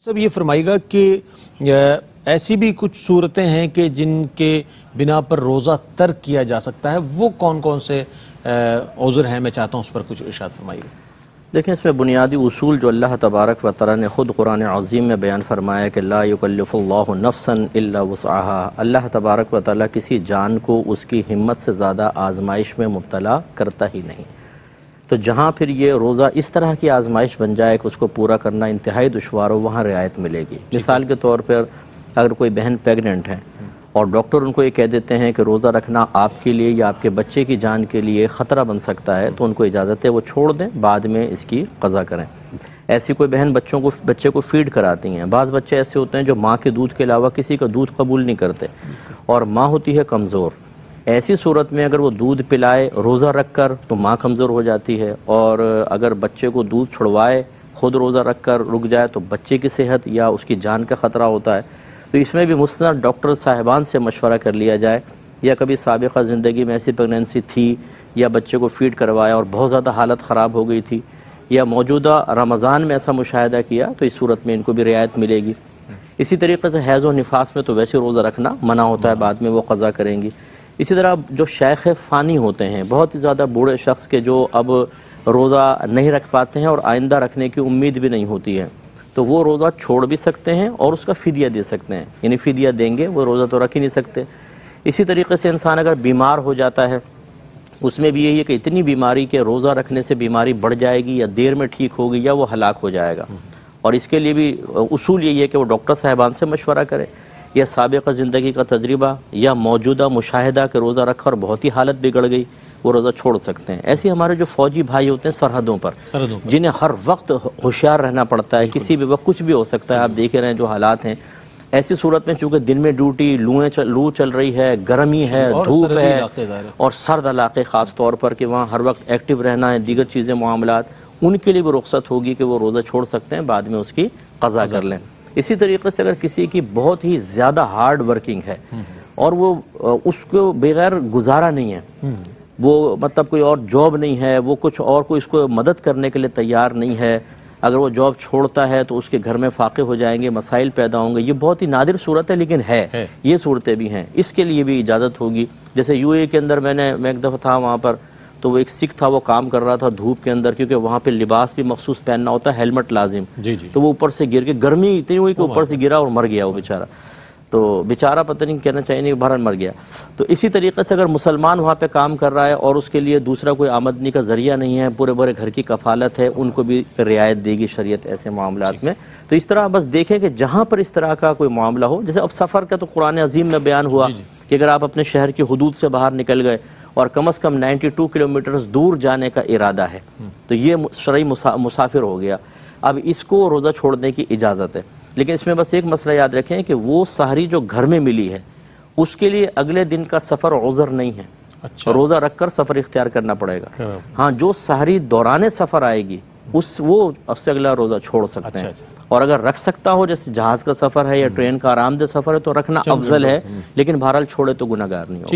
सब ये फरमाइएगा कि ऐसी भी कुछ सूरतें हैं कि जिनके बिना पर रोज़ा तर्क किया जा सकता है, वो कौन कौन से उज़्र हैं? मैं चाहता हूँ उस पर कुछ इरशाद फरमाइएगा। देखें, इसमें बुनियादी उसूल जो अल्लाह तबारक व तआला ने ख़ुद कुरान अज़ीम में बयान फरमाया कि ला युकल्लिफुल्लाहु नफ्सन इल्ला वुस्अहा। अल्लाह तबारक व तआला किसी जान को उसकी हिम्मत से ज़्यादा आजमाइश में मुब्तला करता ही नहीं। तो जहाँ फिर ये रोज़ा इस तरह की आजमाइश बन जाए कि उसको पूरा करना इंतहाई दुश्वार हो, वहाँ रियायत मिलेगी। मिसाल के तौर पर अगर कोई बहन प्रेगनेंट है और डॉक्टर उनको ये कह देते हैं कि रोज़ा रखना आपके लिए या आपके बच्चे की जान के लिए ख़तरा बन सकता है, तो उनको इजाज़त है वो छोड़ दें, बाद में इसकी क़ज़ा करें। ऐसी कोई बहन बच्चे को फ़ीड कराती हैं। बाज़ बच्चे ऐसे होते हैं जो माँ के दूध के अलावा किसी का दूध कबूल नहीं करते और माँ होती है कमज़ोर। ऐसी सूरत में अगर वो दूध पिलाए रोज़ा रख कर तो माँ कमज़ोर हो जाती है, और अगर बच्चे को दूध छुड़वाए ख़ुद रोज़ा रख कर रुक जाए तो बच्चे की सेहत या उसकी जान का ख़तरा होता है। तो इसमें भी मुस्तनद डॉक्टर साहिबान से मशवरा कर लिया जाए, या कभी साबिक़ा ज़िंदगी में ऐसी प्रेगनेंसी थी या बच्चे को फ़ीड करवाया और बहुत ज़्यादा हालत ख़राब हो गई थी, या मौजूदा रमज़ान में ऐसा मुशाहिदा किया, तो इस सूरत में इनको भी रियायत मिलेगी। इसी तरीके से हैज़ व निफास में तो वैसे रोज़ा रखना मना होता है, बाद में वो क़ज़ा करेंगी। इसी तरह जो शेख फ़ानी होते हैं, बहुत ही ज़्यादा बूढ़े शख्स के जो अब रोज़ा नहीं रख पाते हैं और आइंदा रखने की उम्मीद भी नहीं होती है, तो वो रोज़ा छोड़ भी सकते हैं और उसका फ़िदिया दे सकते हैं। यानी फ़िदिया देंगे, वो रोज़ा तो रख ही नहीं सकते। इसी तरीके से इंसान अगर बीमार हो जाता है, उसमें भी यही है कि इतनी बीमारी के रोज़ा रखने से बीमारी बढ़ जाएगी या देर में ठीक होगी या वो हलाक हो जाएगा, और इसके लिए भी उसूल यही है कि वो डॉक्टर साहिबान से मशवरा करे, या साबिक़ा ज़िंदगी का तजर्बा या मौजूदा मुशाहिदा के रोज़ा रखा और बहुत ही हालत बिगड़ गई, वो रोज़ा छोड़ सकते हैं। ऐसे हमारे जो फ़ौजी भाई होते हैं सरहदों पर, जिन्हें हर वक्त होशियार रहना पड़ता है, किसी भी वक्त कुछ भी हो सकता है। आप देख रहे हैं जो हालात हैं, ऐसी सूरत में चूँकि दिन में ड्यूटी, लू चल रही है, गर्मी है, धूप है, और सर्द इलाके ख़ास तौर पर कि वहाँ हर वक्त एक्टिव रहना है, दीगर चीज़ें मामलात, उनके लिए भी रुख्सत होगी कि वो रोज़ा छोड़ सकते हैं, बाद में उसकी क़ज़ा कर लें। इसी तरीके से अगर किसी की बहुत ही ज़्यादा हार्ड वर्किंग है और वो उसको बगैर गुजारा नहीं है, वो मतलब कोई और जॉब नहीं है, वो कुछ और कोई इसको मदद करने के लिए तैयार नहीं है, अगर वो जॉब छोड़ता है तो उसके घर में फाके हो जाएंगे, मसाइल पैदा होंगे। ये बहुत ही नादिर सूरत है, लेकिन है। ये सूरतें भी हैं, इसके लिए भी इजाज़त होगी। जैसे यूएई के अंदर मैं एक दफ़ा था वहाँ पर, तो वो एक सिख था, वो काम कर रहा था धूप के अंदर, क्योंकि वहाँ पे लिबास भी मखसूस पहनना होता है, हेलमेट लाजिम। तो वो ऊपर से गिर के, गर्मी इतनी हुई कि ऊपर से गिरा और मर गया वो बेचारा। तो बेचारा पता नहीं कहना चाहिए, नहीं बहरहाल मर गया। तो इसी तरीके से अगर मुसलमान वहाँ पे काम कर रहा है और उसके लिए दूसरा कोई आमदनी का ज़रिया नहीं है, पूरे पूरे घर की कफालत है, उनको भी रियायत देगी शरीयत ऐसे मामलात में। तो इस तरह बस देखें कि जहाँ पर इस तरह का कोई मामला हो, जैसे अब सफ़र का तो कुरान अज़ीम में बयान हुआ कि अगर आप अपने शहर की हुदूद से बाहर निकल गए और कम से कम 92 किलोमीटर दूर जाने का इरादा है, तो ये शरई मुसाफिर हो गया। अब इसको रोज़ा छोड़ने की इजाज़त है, लेकिन इसमें बस एक मसला याद रखें कि वो सहरी जो घर में मिली है उसके लिए अगले दिन का सफ़र उज़्र नहीं है। अच्छा। रोज़ा रख कर सफ़र इख्तियार करना पड़ेगा। हाँ, जो सहरी दौरान सफ़र आएगी वो उससे अगला रोज़ा छोड़ सकते हैं। और अगर रख सकता हो, जैसे जहाज़ का सफ़र है या ट्रेन का आरामदेह सफ़र है, तो रखना अफजल है, लेकिन बहरहाल छोड़े तो गुनाहगार नहीं होगा।